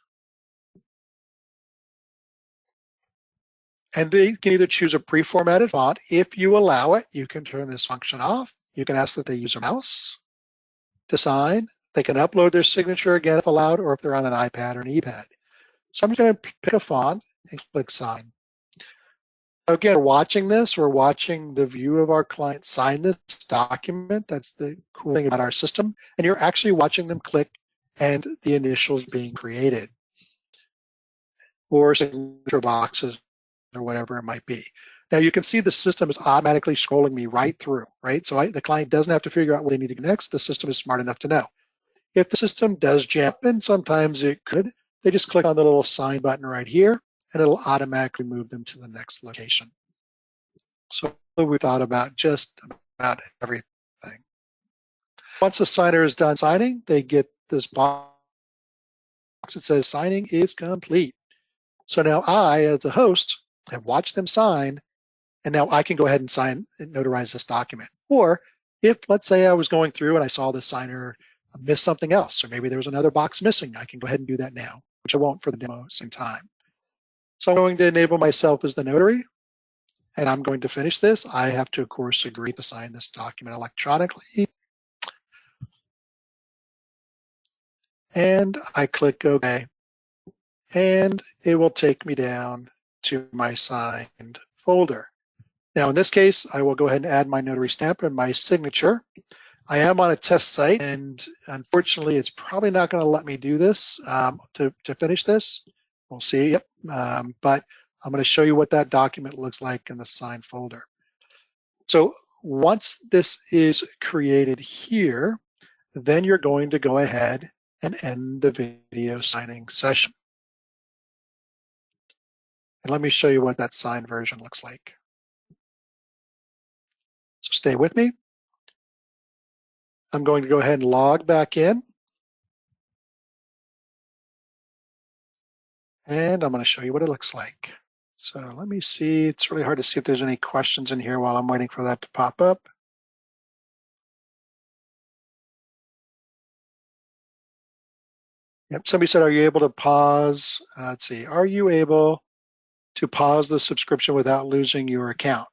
And they can either choose a pre-formatted font. If you allow it, you can turn this function off. You can ask that they use a mouse to sign. They can upload their signature again if allowed, or if they're on an iPad or an ePad. So I'm just going to pick a font and click sign. Again, we're watching this, we're watching the view of our client sign this document. That's the cool thing about our system. And you're actually watching them click and the initials being created, or signature boxes, or whatever it might be. Now you can see the system is automatically scrolling me right through, right? So the client doesn't have to figure out what they need to do next. The system is smart enough to know. If the system does jump, and sometimes it could, they just click on the little sign button right here, and it'll automatically move them to the next location. So we thought about just about everything. Once the signer is done signing, they get this box that says signing is complete. So now I, as a host, have watched them sign, and now I can go ahead and sign and notarize this document. Or if, let's say, I was going through and I saw the signer miss something else, or maybe there was another box missing, I can go ahead and do that now, which I won't for the demo at the same time. So I'm going to enable myself as the notary, and I'm going to finish this. I have to, of course, agree to sign this document electronically. And I click OK, and it will take me down to my signed folder. Now, in this case, I will go ahead and add my notary stamp and my signature. I am on a test site, and unfortunately, it's probably not going to let me do this to finish this. We'll see. Yep. But I'm going to show you what that document looks like in the signed folder. So once this is created here, then you're going to go ahead and end the video signing session. And let me show you what that signed version looks like. So stay with me. I'm going to go ahead and log back in. And I'm going to show you what it looks like. So let me see. It's really hard to see if there's any questions in here while I'm waiting for that to pop up. Yep, somebody said, are you able to pause? Let's see, are you able to pause the subscription without losing your account?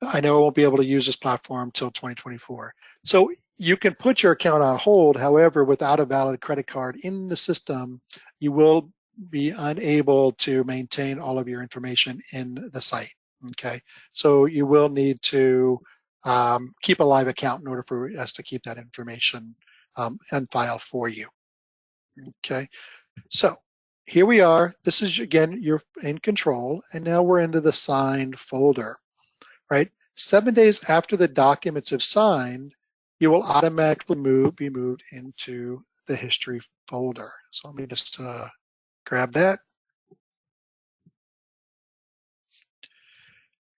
I know I won't be able to use this platform until 2024. So you can put your account on hold. However, without a valid credit card in the system, you will be unable to maintain all of your information in the site. Okay, so you will need to keep a live account in order for us to keep that information on file for you. Okay, so here we are. This is, again, you're in control, and now we're into the signed folder. Right? 7 days after the documents have signed, you will automatically be moved into the history folder. So let me just grab that.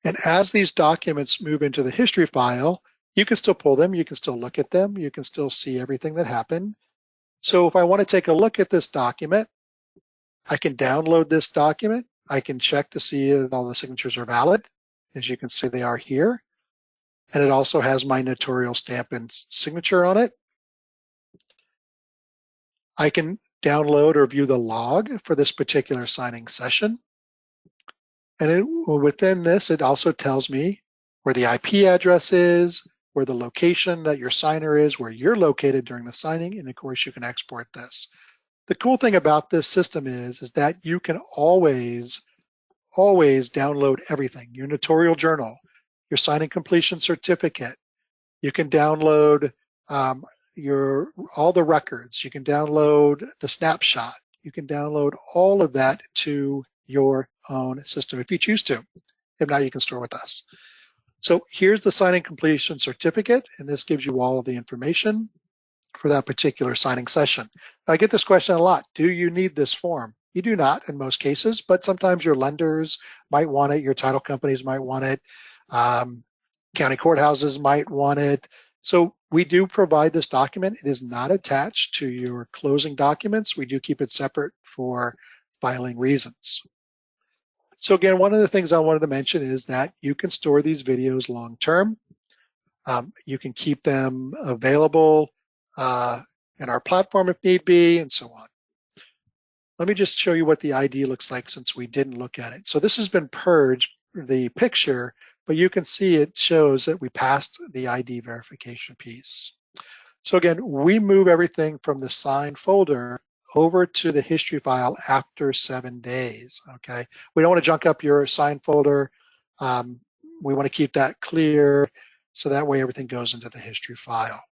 And as these documents move into the history file, you can still pull them, you can still look at them, you can still see everything that happened. So if I want to take a look at this document, I can download this document. I can check to see if all the signatures are valid. As you can see, they are here. And it also has my notarial stamp and signature on it. I can download or view the log for this particular signing session. And within this, it also tells me where the IP address is, where the location that your signer is, where you're located during the signing, and of course you can export this. The cool thing about this system is that you can always download everything, your notarial journal, your signing completion certificate. You can download all the records. You can download the snapshot. You can download all of that to your own system if you choose to. If not, you can store with us. So here's the signing completion certificate, and this gives you all of the information for that particular signing session. Now, I get this question a lot. Do you need this form? You do not in most cases, but sometimes your lenders might want it, your title companies might want it, county courthouses might want it. So we do provide this document. It is not attached to your closing documents. We do keep it separate for filing reasons. So again, one of the things I wanted to mention is that you can store these videos long-term. You can keep them available in our platform if need be, and so on. Let me just show you what the ID looks like since we didn't look at it. So this has been purged, the picture, but you can see it shows that we passed the ID verification piece. So again, we move everything from the signed folder over to the history file after 7 days, okay? We don't want to junk up your signed folder. We want to keep that clear so that way everything goes into the history file.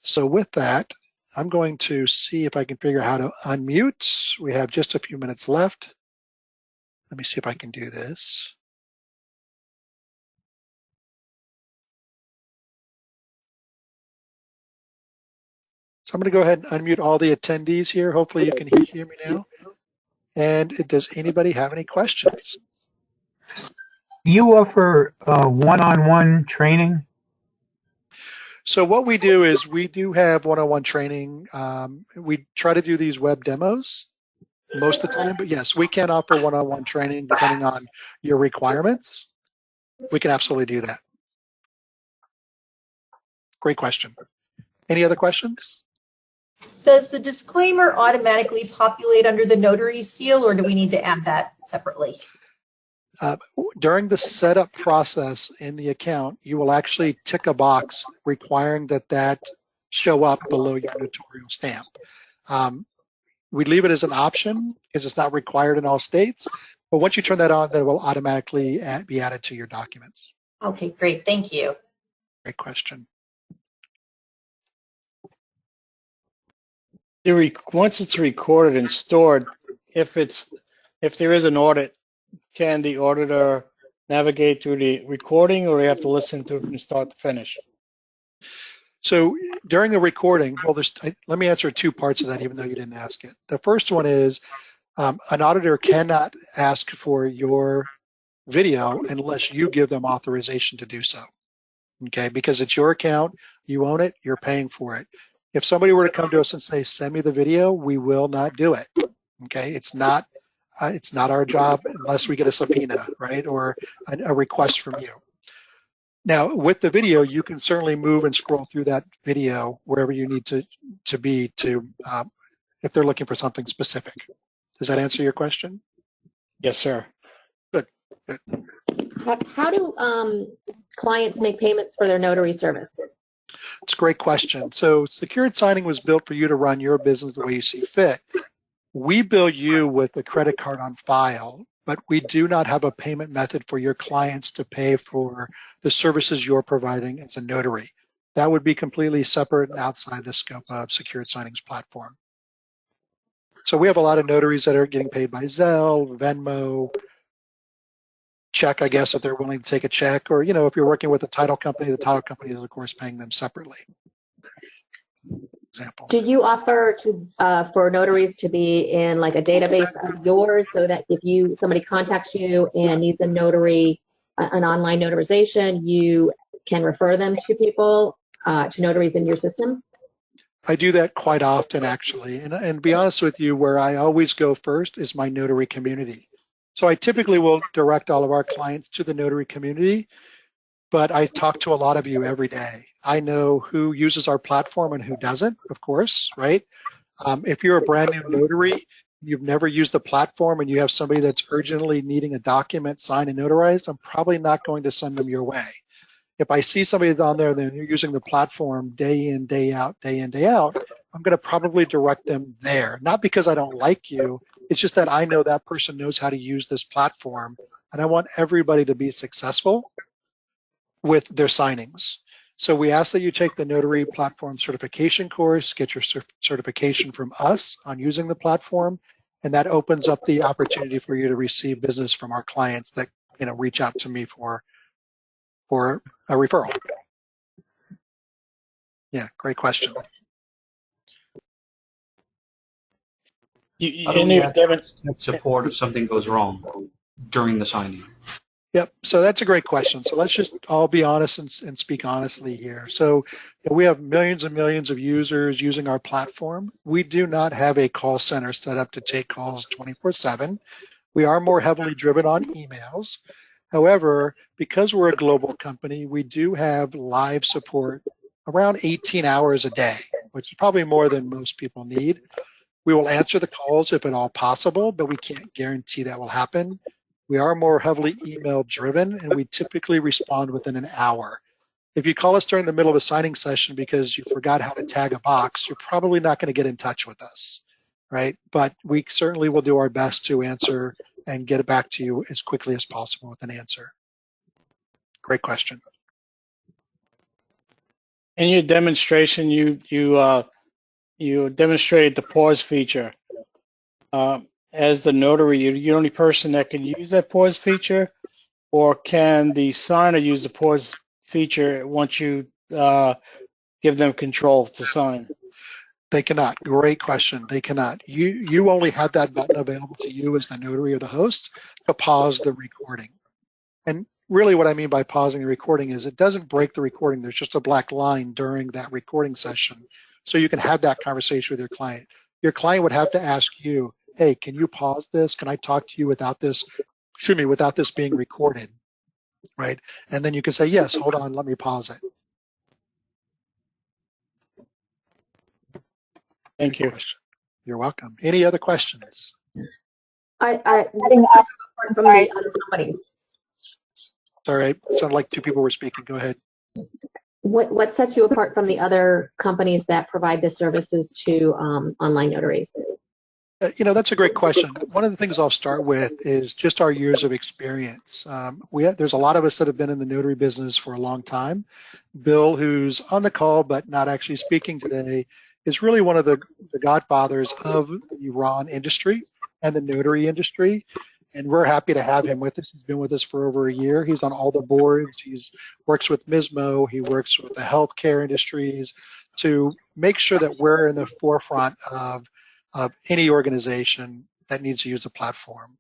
So with that, I'm going to see if I can figure out how to unmute. We have just a few minutes left. Let me see if I can do this. So I'm going to go ahead and unmute all the attendees here. Hopefully you can hear me now. And does anybody have any questions? Do you offer one-on-one training? So what we do is we do have one-on-one training. We try to do these web demos most of the time, but yes, we can offer one-on-one training depending on your requirements. We can absolutely do that. Great question. Any other questions? Does the disclaimer automatically populate under the notary seal, or do we need to add that separately? During the setup process in the account, you will actually tick a box requiring that show up below your notarial stamp. We leave it as an option because it's not required in all states, but once you turn that on, then it will automatically be added to your documents. Okay, great, thank you. Great question. Once it's recorded and stored, if there is an audit, can the auditor navigate through the recording, or do you have to listen to it from start to finish? So during a recording, well, let me answer two parts of that, even though you didn't ask it. The first one is an auditor cannot ask for your video unless you give them authorization to do so, okay? Because it's your account, you own it, you're paying for it. If somebody were to come to us and say, send me the video, we will not do it, okay? It's not It's not our job unless we get a subpoena, right, or a request from you. Now, with the video, you can certainly move and scroll through that video wherever you need to be if they're looking for something specific. Does that answer your question? Yes, sir. Good. Good. How do clients make payments for their notary service? It's a great question. So secured signing was built for you to run your business the way you see fit. We bill you with a credit card on file, but we do not have a payment method for your clients to pay for the services you're providing as a notary. That would be completely separate and outside the scope of Secured Signing's platform. So we have a lot of notaries that are getting paid by Zelle, Venmo, check, I guess, if they're willing to take a check, or, you know, if you're working with a title company, the title company is, of course, paying them separately. Example. Do you offer to for notaries to be in like a database of yours, so that if somebody contacts you and needs a notary, an online notarization, you can refer them to people, to notaries in your system? I do that quite often, actually. And to be honest with you, where I always go first is my notary community. So I typically will direct all of our clients to the notary community, but I talk to a lot of you every day. I know who uses our platform and who doesn't, of course, right? If you're a brand new notary, you've never used the platform, and you have somebody that's urgently needing a document signed and notarized, I'm probably not going to send them your way. If I see somebody on there that you're using the platform day in, day out, I'm going to probably direct them there. Not because I don't like you, it's just that I know that person knows how to use this platform, and I want everybody to be successful with their signings. So we ask that you take the Notary Platform Certification course, get your certification from us on using the platform, and that opens up the opportunity for you to receive business from our clients that, you know, reach out to me for a referral. Yeah, great question. How do we access support if something goes wrong during the signing? Yep, so that's a great question. So let's just all be honest and speak honestly here. So, you know, we have millions and millions of users using our platform. We do not have a call center set up to take calls 24/7. We are more heavily driven on emails. However, because we're a global company, we do have live support around 18 hours a day, which is probably more than most people need. We will answer the calls if at all possible, but we can't guarantee that will happen. We are more heavily email driven, and we typically respond within an hour. If you call us during the middle of a signing session because you forgot how to tag a box, you're probably not going to get in touch with us, right? But we certainly will do our best to answer and get it back to you as quickly as possible with an answer. Great question. In your demonstration, you demonstrated the pause feature. As the notary, you're the only person that can use that pause feature, or can the signer use the pause feature once you give them control to sign? They cannot. Great question. They cannot. You only have that button available to you as the notary or the host to pause the recording. And really what I mean by pausing the recording is it doesn't break the recording. There's just a black line during that recording session. So you can have that conversation with your client. Your client would have to ask you, hey, can you pause this? Can I talk to you without this, without this being recorded, right? And then you can say, yes, hold on, let me pause it. Thank you. You're welcome. Any other questions? From the other companies. Sorry, it sounded like two people were speaking. Go ahead. What sets you apart from the other companies that provide the services to online notaries? You know, that's a great question. One of the things I'll start with is just our years of experience. There's a lot of us that have been in the notary business for a long time. Bill, who's on the call but not actually speaking today, is really one of the godfathers of the RON industry and the notary industry. And we're happy to have him with us. He's been with us for over a year. He's on all the boards. He works with MISMO. He works with the healthcare industries to make sure that we're in the forefront of any organization that needs to use the platform.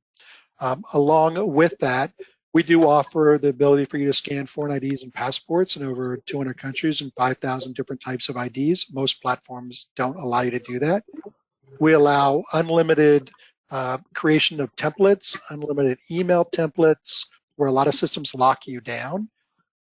Along with that, we do offer the ability for you to scan foreign IDs and passports in over 200 countries and 5,000 different types of IDs. Most platforms don't allow you to do that. We allow unlimited creation of templates, unlimited email templates, where a lot of systems lock you down.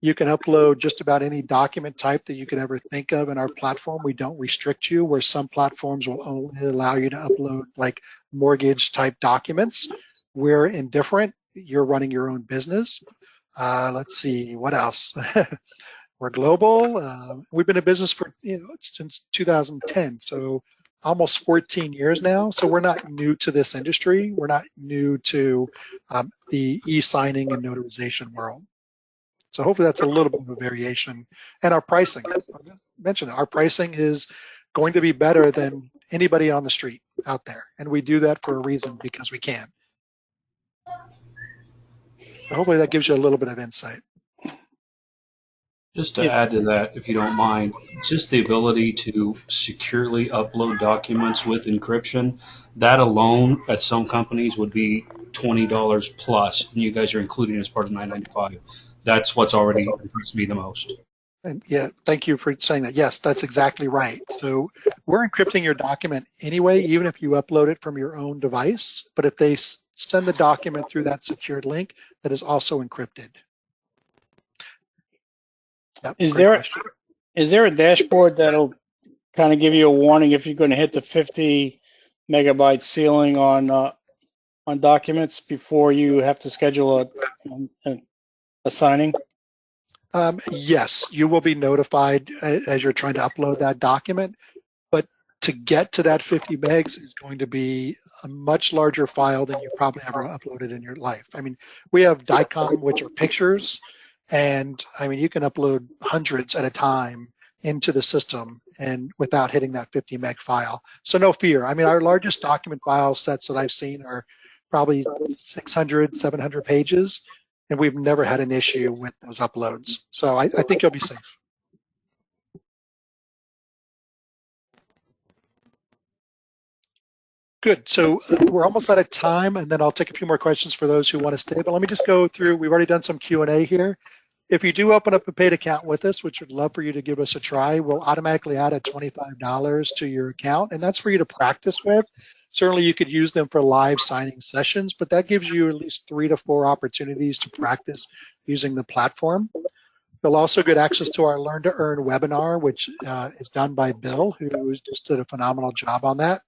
You can upload just about any document type that you could ever think of in our platform. We don't restrict you, where some platforms will only allow you to upload like mortgage type documents. We're indifferent. You're running your own business. Let's see, what else? We're global. We've been in business for since 2010, so almost 14 years now. So we're not new to this industry. We're not new to the e-signing and notarization world. So hopefully that's a little bit of a variation. And our pricing, I mentioned our pricing is going to be better than anybody on the street out there. And we do that for a reason, because we can. So hopefully that gives you a little bit of insight. Just to add to that, if you don't mind, just the ability to securely upload documents with encryption, that alone at some companies would be $20 plus, and you guys are including it as part of $9.95. That's what's already impressed me the most. And yeah, thank you for saying that. Yes, that's exactly right. So we're encrypting your document anyway, even if you upload it from your own device. But if they send the document through that secured link, that is also encrypted. Yep, Is question. there a dashboard that'll kind of give you a warning if you're going to hit the 50 megabyte ceiling on documents before you have to schedule a signing? Yes, you will be notified as you're trying to upload that document, but to get to that 50 megs is going to be a much larger file than you probably ever uploaded in your life. I mean, we have DICOM, which are pictures, and I mean, you can upload hundreds at a time into the system and without hitting that 50 meg file. So no fear. I mean, our largest document file sets that I've seen are probably 600, 700 pages. And we've never had an issue with those uploads. So I think you'll be safe. Good, so we're almost out of time, and then I'll take a few more questions for those who want to stay. But let me just go through, we've already done some Q&A here. If you do open up a paid account with us, which we'd love for you to give us a try, we'll automatically add a $25 to your account, and that's for you to practice with. Certainly you could use them for live signing sessions, but that gives you at least 3 to 4 opportunities to practice using the platform. You'll also get access to our Learn to Earn webinar, which is done by Bill, who just did a phenomenal job on that.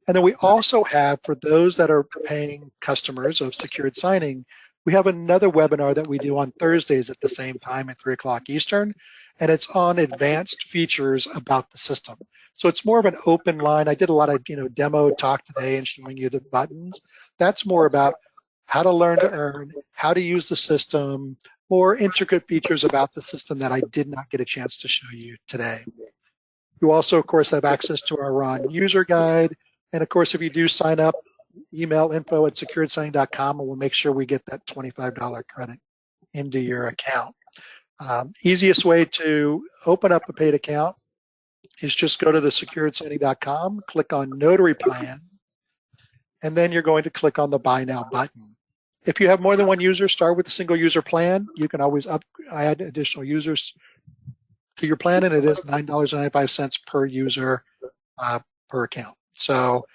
And then we also have, for those that are paying customers of secured signing, we have another webinar that we do on Thursdays at the same time at 3 o'clock Eastern, and it's on advanced features about the system. So it's more of an open line. I did a lot of demo talk today and showing you the buttons. That's more about how to learn to earn, how to use the system, more intricate features about the system that I did not get a chance to show you today. You also, of course, have access to our Ron user guide. And of course, if you do sign up, email info@securedsigning.com, and we'll make sure we get that $25 credit into your account. Easiest way to open up a paid account is just go to the securedsigning.com, click on Notary Plan, and then you're going to click on the Buy Now button. If you have more than one user, start with a single user plan. You can always add additional users to your plan, and it is $9.95 per user per account. So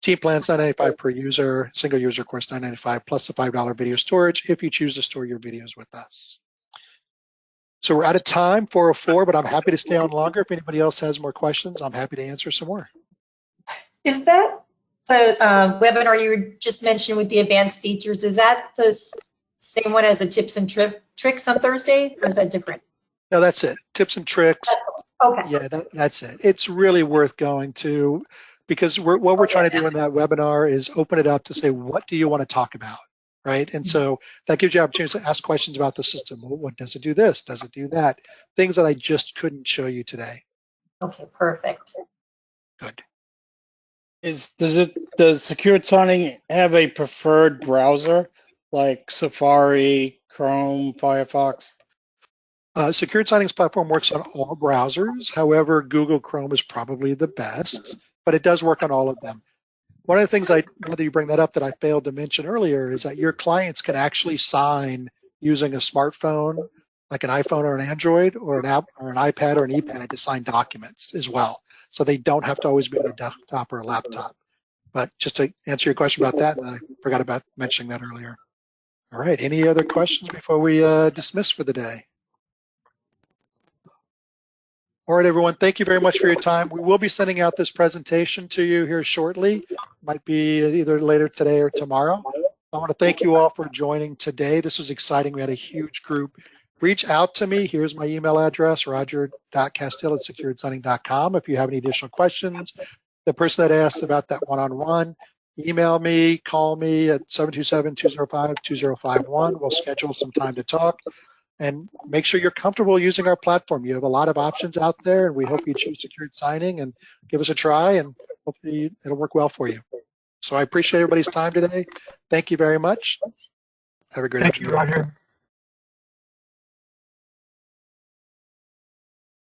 team plan's $9.95 per user, single user, of course, $9.95 plus the $5 video storage if you choose to store your videos with us. So we're out of time, 4:04, but I'm happy to stay on longer. If anybody else has more questions, I'm happy to answer some more. Is that the webinar you just mentioned with the advanced features? Is that the same one as the tips and tricks on Thursday, or is that different? No, that's it. Tips and tricks. Okay. Yeah, that's it. It's really worth going to, because what we're trying to do in that webinar is open it up to say, what do you want to talk about, right? And so that gives you opportunities to ask questions about the system. Well, what does it do this? Does it do that? Things that I just couldn't show you today. Okay, perfect. Good. Does secured signing have a preferred browser like Safari, Chrome, Firefox? Secured Signing's platform works on all browsers. However, Google Chrome is probably the best, but it does work on all of them. One of the things, whether you bring that up, that I failed to mention earlier is that your clients can actually sign using a smartphone, like an iPhone or an Android or an app or an iPad or an ePad to sign documents as well. So they don't have to always be on a desktop or a laptop. But just to answer your question about that, and I forgot about mentioning that earlier. All right, any other questions before we dismiss for the day? All right, everyone, thank you very much for your time. We will be sending out this presentation to you here shortly. Might be either later today or tomorrow. I want to thank you all for joining today. This was exciting. We had a huge group. Reach out to me. Here's my email address, roger.castile@securedsigning.com. If you have any additional questions, the person that asked about that one-on-one, email me, call me at 727-205-2051. We'll schedule some time to talk. And make sure you're comfortable using our platform. You have a lot of options out there, and we hope you choose secured signing and give us a try, and hopefully it'll work well for you. So I appreciate everybody's time today. Thank you very much. Have a great afternoon. Thank you, Roger.